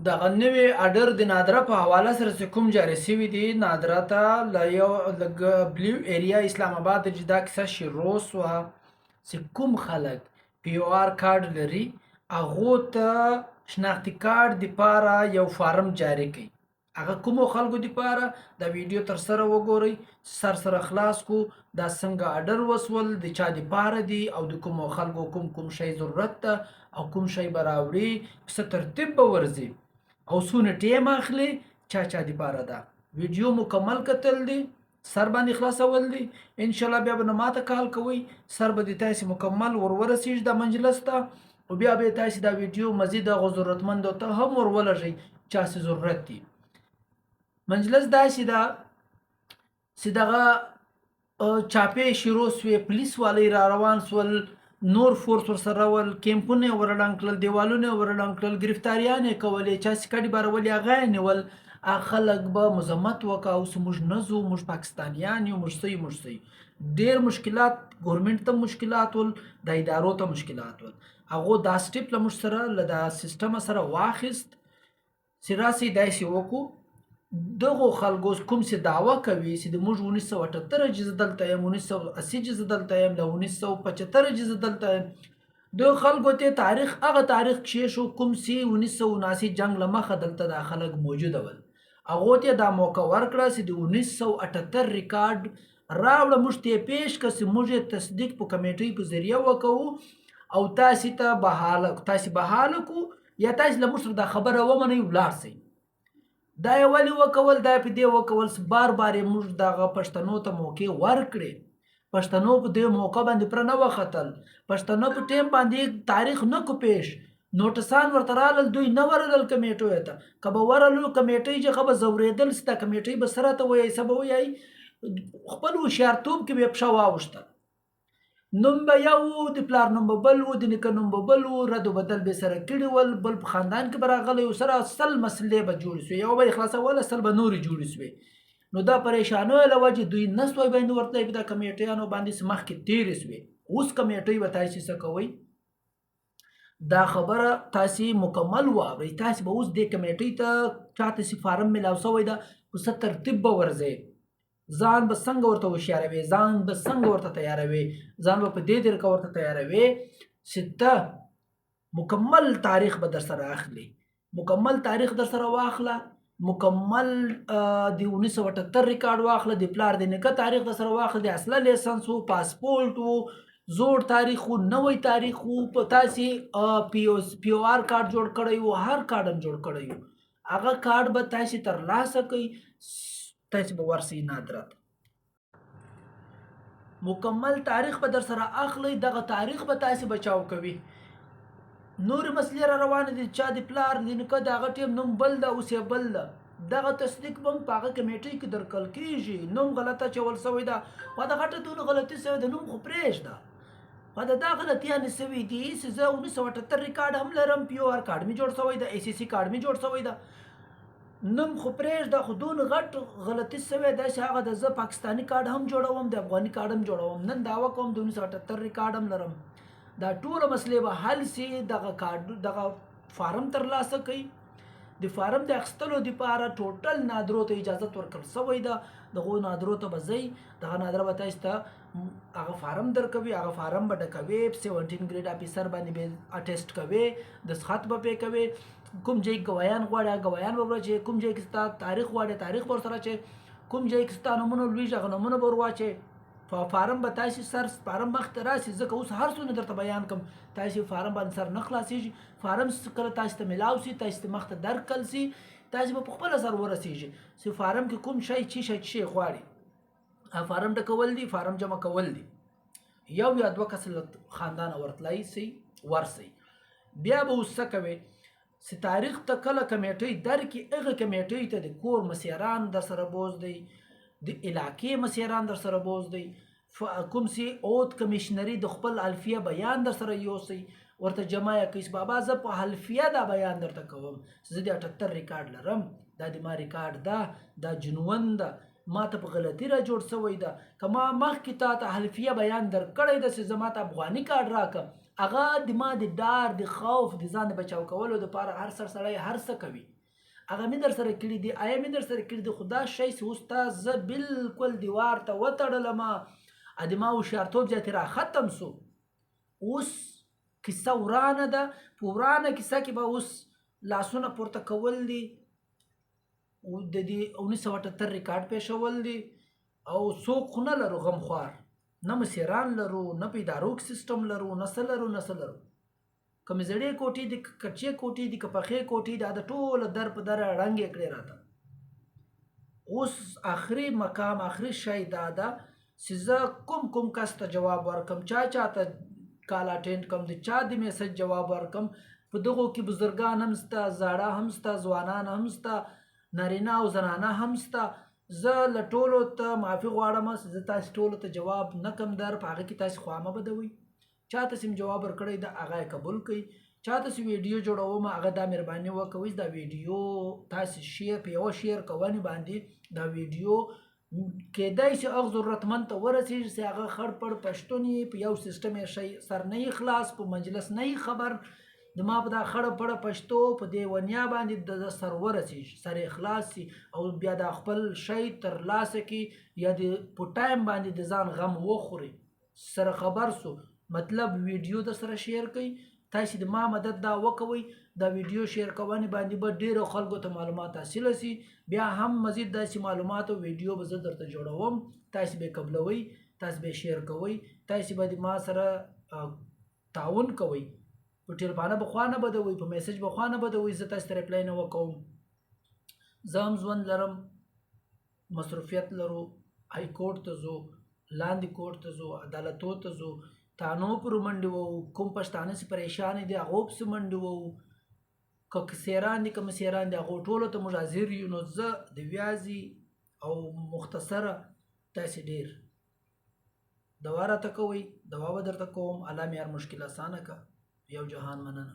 دغه نوی اډر د نادره په حواله سره چې کوم جاري سوي دي، نادره ته له یو لږ بلیو ایریا اسلام آباد د جدا کیسه شروع سوه چې کوم خلک پی او آر کارډ لري هغو ته شناختي کارډ دپاره یو فارم جاري کوي. هغه کومو خلکو دپاره دا ویډیو تر سره وګورئ، سر سره خلاص کو دا څنګه اډر وسول، د چا دپاره دي او د کومو خلکو کوم شی ضرورت ده او کوم شی به راوړي، په څه ترتیب به ورځي او څونه ټیم اخلي، چا دپاره ده. ویډیو مکمل کتل دي، سر باندې خلاصول دي. انشاءالله بیا به نه ماته کال کوئ، سر به د تاسې مکمل ورسیږي دا مجلس ته، او بیا به تاسې دا ویډیو مزید هغو ضرورتمندو ته هم ورولږئ چا چې ضرورت دي. مجلس داسې ده چې دغه چاپې شروع سوې، پولیس والی را روان سول، نور فورس ورسره راول، کیمپونه یې ورړنګ کړل، دیوالونه یې ورړنګ کړل، ګرفتاریان یې کولې، چا سکډې بارولې هغه یې نیول. خلک به مذمت وکړه اوس موږ نه ځو، موږ پاکستانیان یو، موږ څه یو، موږ څه یو. ډېر مشکلات ګورمنټ ته مشکلات ول، د ادارو ته مشکلات ول. هغو دا سټیپ له موږ سره له دا سیسټمه سره واخیست چې راسئ داسې وکړو. دغو خلکو کوم چې دعوه کوي چې د موږ 1978 چې زه دلته یم، 1980 چې زه دلته یم، له 1975 چې زه دلته یم، دغو خلکو ته تاریخ هغه تاریخ کښېښو کوم چې 1979 جنګ له مخه دلته دا خلک موجوده ول. هغو ته دا موقع ورکړه چې د 1978 ریکارډ راوړه، موږ ته یې پیش کړه چې موږ یې تصدیق په کمیټۍ په ذریعه وکړو او تاسې ته بحاله کړو، یا تاسې له موږ سره دا خبره ومنئ ولاړ شئ. دا یې ولې وکول؟ دا یې په دې وکول چې بار بار یې موږ دغه پښتنو ته موقع ورکړې. پښتنو په دې موقع باندې پوره نه وختل، پښتنو په ټیم باندې تاریخ نه کو پیش، نوټسان ورته رالل، دوی نه ورلل کمیټیو ته. که به ورلو کمیټۍ چې ښه به ځورېدل چې دا کمیټۍ به څه راته وایي، څه به وایي، خپل هوښیارتوب کې به یې پښه واوښتل. نوم به یو و، د پلار نوم به بل و، د نیکه نوم به بل و، رد و بدل به سره کړي ول، بل په خاندان کې به راغلی و، سره 100 مسلې به جوړې سوې، یوه به یې خلاصوله 100 به نورې جوړې سوې. نو دا پریشانیو له وجې دوی نه سوی باندې ورتلی په دا کمیټیانو باندې چې مخکې تېرې سوې. اوس کمیټۍ به تاسې څه کوئ؟ دا خبره تاسې مکمل واورئ. تاسې به اوس دې کمیټۍ ته چاته چې فارم میلاو سوی ده په څه ترتیب به ورځئ، ځان به څنګه ورته هوښیاروې، ځان به څنګه ورته تیاروې، ځان به په دې طریقه ورته تیاروې چې ته مکمل تاریخ به در سره اخلي، مکمل تاریخ در سره واخله، مکمل د 1978 ریکارډ واخله، د پلار د نیکه تاریخ در سره واخله، د اصله لیسنس و، پاسپورټ و، زوړ تاریخ و، نوی تاریخ و، په تاسې پی او آر کارډ جوړ کړی و، هر کارډ هم جوړ کړی و، هغه کارډ به تاسې ترلاسه کوئ، تاسې به ورسئ نادره ته. مکمل تاریخ به در سره اخلئ، دغه تاریخ به تاسې بچاو کوي. نورې مسلې را روانې دي، چا د پلار د نیکه د هغه ټیم نوم بل ده، اوس یې بل ده، دغه تصدیق به هم په هغه کمیټۍ کې درکړل کېږي. نوم غلطه اچول سوی ده، خو د غټه دونه غلطي سوې ده، نوم خو پرېږده، خو د دا غلطیانې سوي دي چې زه 1978 ریکارډ هم لرم، پی او آر کارډ مې جوړ سوی ده، ای سی سی کارډ مې جوړ سوی ده، نوم خو پرېږده، خو دونه غټ غلطي سوې ده چې هغه د زه پاکستاني کارډ هم جوړوم، د افغاني کارډ هم جوړوم، نن دعوه کوم د 1978 ریکارډ هم لرم. دا ټوله مسلې به حل سي. دغه فارم ترلاسه کوي. د فارم د اخیستلو دپاره ټوټل نادرو ته اجازت ورکړل سوی ده. دغو نادرو ته به ځئ، دغه نادره به تاسو ته هغه فارم درکوي، هغه فارم به ډکوي، 17 ګریډ افیسر باندې به اټیسټ کوي، دستخط به پرې کوي، کوم ځای کې ګوایان غواړي ګوایان به ورچې، کوم ځای کې ستا تاریخ غواړي تاریخ به ورسره اچې، کوم ځای کې ستا نومونه لویږي هغه نومونه به ور واچې. فارم به تاسې سر فارم مخته راسي، ځکه اوس هر څونه درته بیان کوم، تاسې فارم باندې سر نه خلاصېږي. فارم کله تاسې ته میلاو سي، تاسې ته مخته درکړل سي، تاسې به په خپله سر ورسېږي چې فارم کې کوم شی چې شی غواړي. فارم ډکول دي، فارم جمع کول دي، یو یا دوه کسه له خاندانه ورتلی سي ورسئ. بیا به اوس څه کوئ چې تاریخ ته کله کمیټۍ درکړي، هغه کمیټۍ ته د کور مسیران در سره بوزدئ، د علاقې مسیران در سره بوزدئ، کوم چې عود کمیشنري د خپل حلفیه بیان در سره یوسئ، ورته جمع یې کړئ چې بابا زه په حلفیه دا بیان درته کوم چې زه د 78 ریکارډ لرم، دا د ما ریکارډ ده، دا جنون ده، ما ته په غلطي را جوړ سوی ده، که ما مخکې تا ته حلفیه بیان درکړی ده چې زه ما ته افغاني کارډ راکړه، هغه د ما د ډار د خوف د ځان د بچاو کولو دپاره هر سړی هر څه کوي. هغه مې در سره کړي دي، آیا مې در سره کړي دي، خو دا شی چې اوس تا زه بلکل دیوار ته وتړلمه، د ما هوښیارتوب زیاتې را ختم سو. اوس کیسه ورانه ده، په ورانه کیسه کې به اوس لاسونه پورته کول دي، د دې 1978 ریکارډ پیښول دي، او څوک خو نه لرو غمخوار، نه مسیران لرو، نه په ادارو کې سیسټم لرو، نه څه لرو نه څه لرو. که مې زړې کوټې دي، که کچې کوټې دي، که پخې کوټې دي، د ټوله در په در ړنګ یې کړې راته. اوس آخري مقام آخري شی دا ده چې زه کوم کس ته جواب ورکم، چاته کال اټینډ کم، د چا د میسج جواب ورکم. په دغو کې بزرګان هم شته، زاړه هم شته، ځوانان هم شته، نارینه او زنانه هم شته. زه له ټولو ته معافي غواړم، زه تاسې ټولو ته جواب نه کم در، په هغه کې تاسې خوا مه بدوئ. چاته چې جواب ورکړی ده هغه یې قبول کړئ. چاته چې ویډیو جوړوم هغه دا مهرباني وکوئ دا ویډیو تاسې شیر په یوه شیر کوونې باندې دا ویډیو کیدای شي هغه ضرورتمند ته ورسېږي چې هغه خړ پړ پښتون یې په یو سیسټم یې شی سر نه خلاص، په مجلس نه خبر، د ما په دا خړه پړه پښتو په دې ونیا باندې د سر ورسېږي، سر یې خلاص شي او بیا د خپل شی ترلاسه کړي یا د په ټایم باندې د ځان غم وخوري. سره خبر سو مطلب ویډیو در سره شیر کړئ. تاسې د ما مدد دا وکوئ، دا ویډیو شیر کوونې باندې به ډېرو خلکو ته معلومات حاصله سي. بیا هم مزید داسې معلومات او ویډیو به زه درته جوړوم، تاسې به یې قبلوئ، تاسې به یې شیر کوئ، تاسې به د ما سره تعاون کوئ. په ټیلیفونه به خوا نه بدوئ، په میسج به خوا نه بدوئ، زه تاسې ته ریپلی نه وکوم. زه هم ژوند لرم، مصروفیت لرو، های کورټ ته ځو، لاندې کورټ ته ځو، عدالتو ته ځو، تانو پر منډې وو، کوم پښتانه چې پریشانې دي هغو پسې منډې وو، که کسیران دي که مسیران دي هغو ټولو ته موږ حاضر یو. نو زه د ویازې او مختصره تاسې ډېر دوا راته کوئ، دوا به درته کوم. الله مې هر مشکل اسانه که. یو جهان مننه.